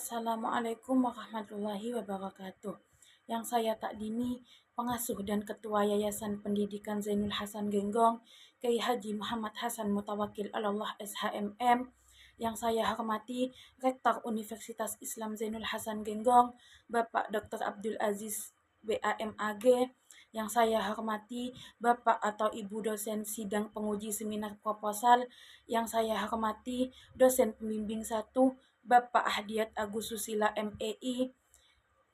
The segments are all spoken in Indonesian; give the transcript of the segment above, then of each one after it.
Assalamualaikum warahmatullahi wabarakatuh. Yang saya takdimi pengasuh dan ketua Yayasan Pendidikan Zainul Hasan Genggong, Kiai Haji Muhammad Hasan Mutawakil Allah SHMM. Yang saya hormati Rektor Universitas Islam Zainul Hasan Genggong, Bapak Dr. Abdul Aziz BAMAG. Yang saya hormati Bapak atau Ibu dosen sidang penguji seminar proposal. Yang saya hormati dosen pembimbing 1 Bapak Hadiat Agus Susila MEI.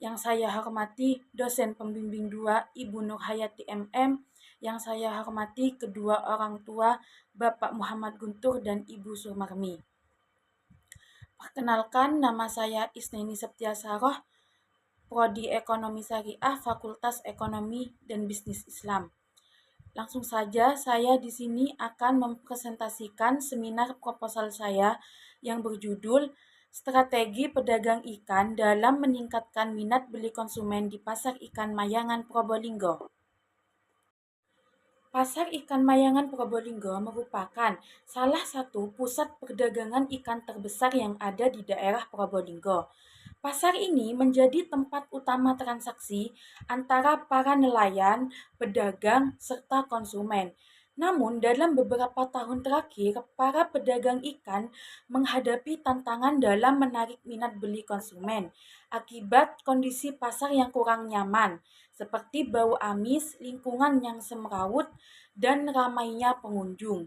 Yang saya hormati dosen pembimbing 2 Ibu Nurhayati MM. Yang saya hormati kedua orang tua Bapak Muhammad Guntur dan Ibu Sumarmi. Perkenalkan, nama saya Isneni Septiasaroh, Prodi Ekonomi Syariah, Fakultas Ekonomi dan Bisnis Islam. Langsung saja, saya di sini akan mempresentasikan seminar proposal saya yang berjudul Strategi Pedagang Ikan dalam Meningkatkan Minat Beli Konsumen di Pasar Ikan Mayangan Probolinggo. Pasar Ikan Mayangan Probolinggo merupakan salah satu pusat perdagangan ikan terbesar yang ada di daerah Probolinggo. Pasar ini menjadi tempat utama transaksi antara para nelayan, pedagang, serta konsumen. Namun, dalam beberapa tahun terakhir, para pedagang ikan menghadapi tantangan dalam menarik minat beli konsumen akibat kondisi pasar yang kurang nyaman, seperti bau amis, lingkungan yang semrawut, dan ramainya pengunjung.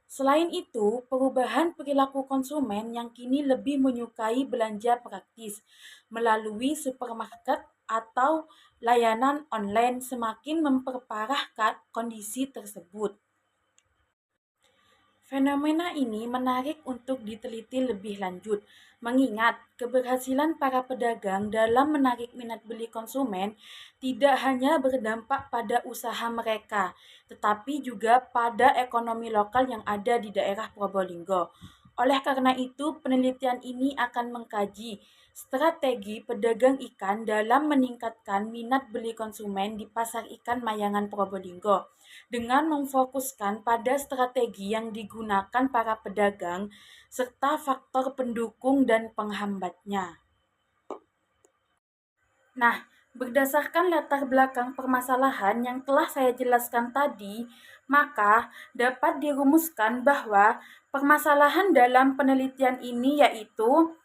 Selain itu, perubahan perilaku konsumen yang kini lebih menyukai belanja praktis melalui supermarket atau layanan online semakin memperparah kondisi tersebut. Fenomena ini menarik untuk diteliti lebih lanjut, mengingat keberhasilan para pedagang dalam menarik minat beli konsumen tidak hanya berdampak pada usaha mereka, tetapi juga pada ekonomi lokal yang ada di daerah Probolinggo. Oleh karena itu, penelitian ini akan mengkaji strategi pedagang ikan dalam meningkatkan minat beli konsumen di pasar ikan Mayangan Probolinggo dengan memfokuskan pada strategi yang digunakan para pedagang serta faktor pendukung dan penghambatnya. Nah, berdasarkan latar belakang permasalahan yang telah saya jelaskan tadi, maka dapat dirumuskan bahwa permasalahan dalam penelitian ini yaitu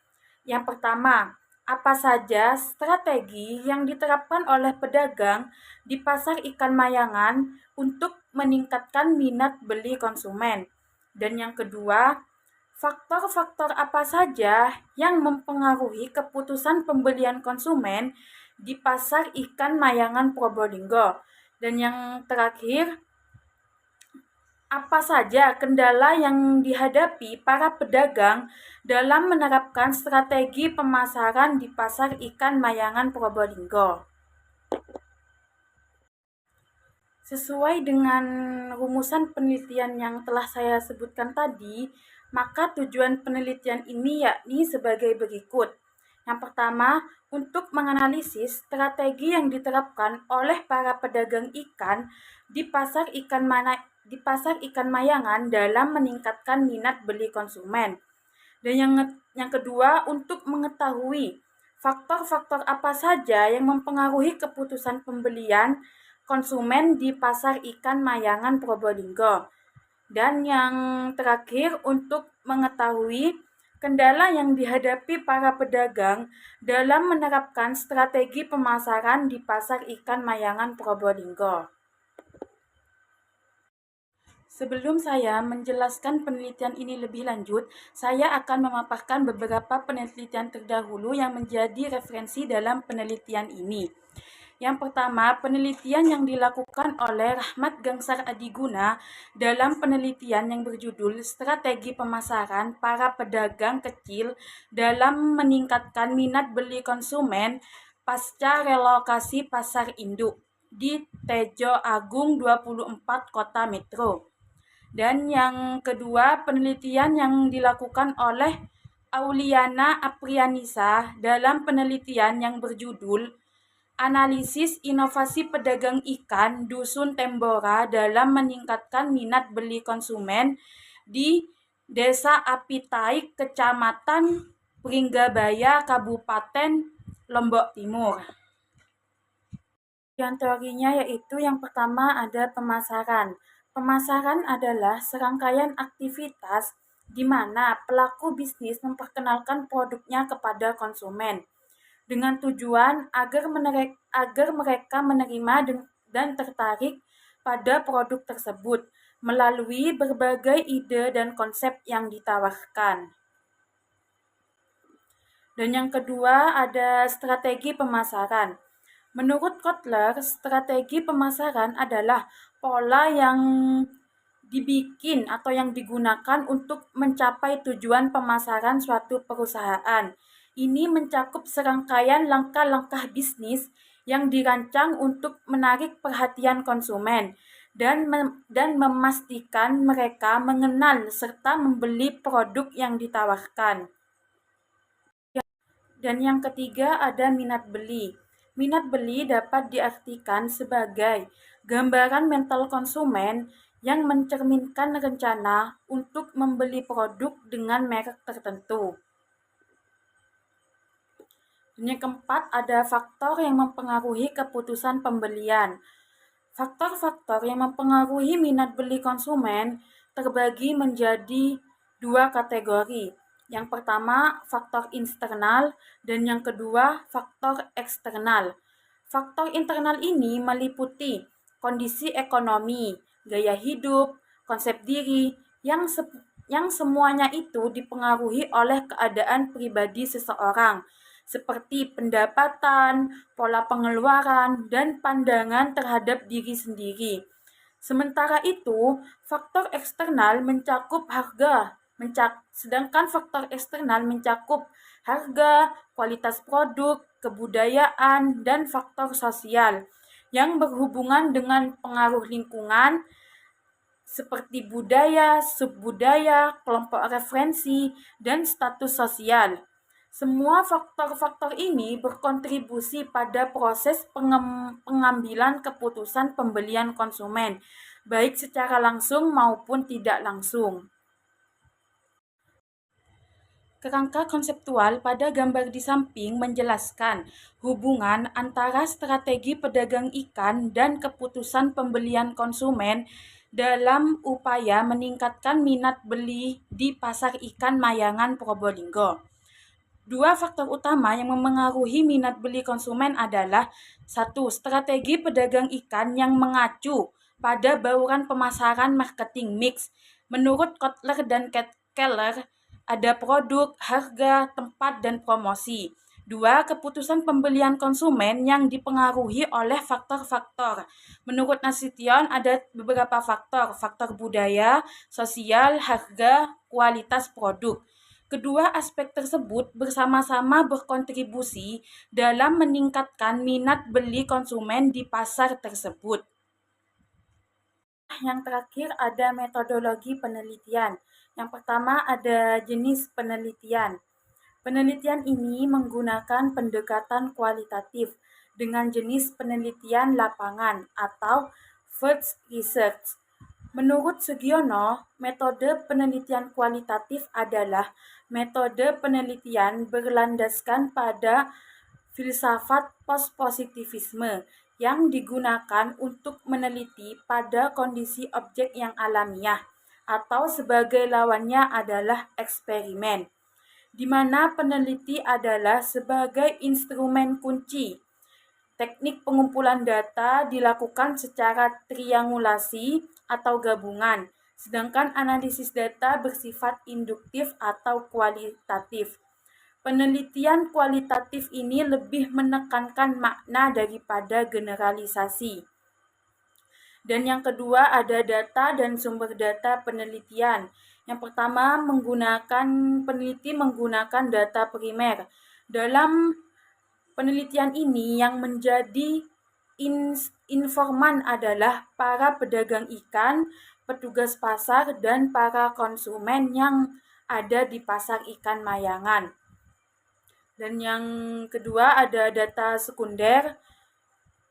yang pertama, apa saja strategi yang diterapkan oleh pedagang di pasar ikan Mayangan untuk meningkatkan minat beli konsumen? Dan yang kedua, faktor-faktor apa saja yang mempengaruhi keputusan pembelian konsumen di pasar ikan Mayangan Probolinggo? Dan yang terakhir, apa saja kendala yang dihadapi para pedagang dalam menerapkan strategi pemasaran di pasar ikan Mayangan Probolinggo? Sesuai dengan rumusan penelitian yang telah saya sebutkan tadi, maka tujuan penelitian ini yakni sebagai berikut. Yang pertama, untuk menganalisis strategi yang diterapkan oleh para pedagang ikan di pasar ikan Mayangan dalam meningkatkan minat beli konsumen. Dan yang kedua, untuk mengetahui faktor-faktor apa saja yang mempengaruhi keputusan pembelian konsumen di pasar ikan Mayangan Probolinggo. Dan yang terakhir, untuk mengetahui kendala yang dihadapi para pedagang dalam menerapkan strategi pemasaran di pasar ikan Mayangan Probolinggo. Sebelum saya menjelaskan penelitian ini lebih lanjut, saya akan memaparkan beberapa penelitian terdahulu yang menjadi referensi dalam penelitian ini. Yang pertama, penelitian yang dilakukan oleh Rahmat Gangsar Adiguna dalam penelitian yang berjudul Strategi Pemasaran Para Pedagang Kecil dalam Meningkatkan Minat Beli Konsumen Pasca Relokasi Pasar Induk di Tejo Agung 24 Kota Metro. Dan yang kedua, penelitian yang dilakukan oleh Auliana Aprianisa dalam penelitian yang berjudul Analisis Inovasi Pedagang Ikan Dusun Tembora dalam Meningkatkan Minat Beli Konsumen di Desa Apitaik, Kecamatan Pringgabaya, Kabupaten Lombok Timur. Yang teorinya yaitu yang pertama ada pemasaran. Pemasaran adalah serangkaian aktivitas di mana pelaku bisnis memperkenalkan produknya kepada konsumen dengan tujuan agar mereka menerima dan tertarik pada produk tersebut melalui berbagai ide dan konsep yang ditawarkan. Dan yang kedua ada strategi pemasaran. Menurut Kotler, strategi pemasaran adalah pola yang dibikin atau yang digunakan untuk mencapai tujuan pemasaran suatu perusahaan. Ini mencakup serangkaian langkah-langkah bisnis yang dirancang untuk menarik perhatian konsumen dan memastikan mereka mengenal serta membeli produk yang ditawarkan. Dan yang ketiga ada minat beli. Minat beli dapat diartikan sebagai gambaran mental konsumen yang mencerminkan rencana untuk membeli produk dengan merek tertentu. Dan yang keempat ada faktor yang mempengaruhi keputusan pembelian. Faktor-faktor yang mempengaruhi minat beli konsumen terbagi menjadi dua kategori. Yang pertama, faktor internal, dan yang kedua, faktor eksternal. Faktor internal ini meliputi kondisi ekonomi, gaya hidup, konsep diri, yang semuanya itu dipengaruhi oleh keadaan pribadi seseorang, seperti pendapatan, pola pengeluaran, dan pandangan terhadap diri sendiri. Sementara itu, faktor eksternal sedangkan faktor eksternal mencakup harga, kualitas produk, kebudayaan, dan faktor sosial yang berhubungan dengan pengaruh lingkungan seperti budaya, subbudaya, kelompok referensi, dan status sosial. Semua faktor-faktor ini berkontribusi pada proses pengambilan keputusan pembelian konsumen, baik secara langsung maupun tidak langsung. Kerangka konseptual pada gambar di samping menjelaskan hubungan antara strategi pedagang ikan dan keputusan pembelian konsumen dalam upaya meningkatkan minat beli di pasar ikan Mayangan Probolinggo. Dua faktor utama yang memengaruhi minat beli konsumen adalah satu, strategi pedagang ikan yang mengacu pada bauran pemasaran marketing mix. Menurut Kotler dan Keller, ada produk, harga, tempat, dan promosi. Dua, keputusan pembelian konsumen yang dipengaruhi oleh faktor-faktor. Menurut Nasution ada beberapa faktor budaya, sosial, harga, kualitas produk. Kedua aspek tersebut bersama-sama berkontribusi dalam meningkatkan minat beli konsumen di pasar tersebut. Yang terakhir ada metodologi penelitian. Yang pertama ada jenis penelitian. Penelitian ini menggunakan pendekatan kualitatif dengan jenis penelitian lapangan atau field research. Menurut Sugiono, metode penelitian kualitatif adalah metode penelitian berlandaskan pada filsafat pospositivisme yang digunakan untuk meneliti pada kondisi objek yang alamiah, atau sebagai lawannya adalah eksperimen, di mana peneliti adalah sebagai instrumen kunci. Teknik pengumpulan data dilakukan secara triangulasi atau gabungan, sedangkan analisis data bersifat induktif atau kualitatif. Penelitian kualitatif ini lebih menekankan makna daripada generalisasi. Dan yang kedua ada data dan sumber data penelitian. Yang pertama peneliti menggunakan data primer. Dalam penelitian ini yang menjadi informan adalah para pedagang ikan, petugas pasar, dan para konsumen yang ada di pasar ikan Mayangan. Dan yang kedua ada data sekunder.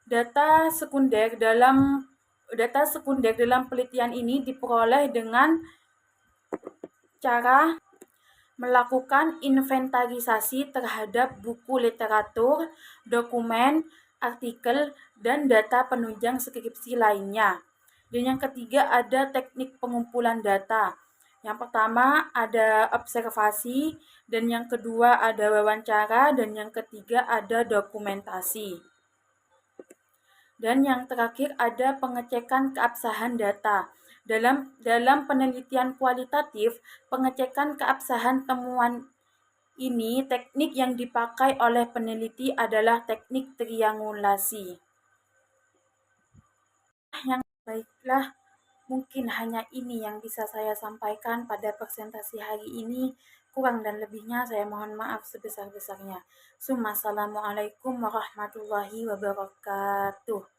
Data sekunder dalam penelitian ini diperoleh dengan cara melakukan inventarisasi terhadap buku literatur, dokumen, artikel, dan data penunjang skripsi lainnya. Dan yang ketiga ada teknik pengumpulan data. Yang pertama ada observasi, dan yang kedua ada wawancara, dan yang ketiga ada dokumentasi. Dan yang terakhir ada pengecekan keabsahan data. Dalam penelitian kualitatif, pengecekan keabsahan temuan ini teknik yang dipakai oleh peneliti adalah teknik triangulasi. Yang baiklah, mungkin hanya ini yang bisa saya sampaikan pada presentasi hari ini. Kurang dan lebihnya saya mohon maaf sebesar-besarnya. Assalamualaikum warahmatullahi wabarakatuh.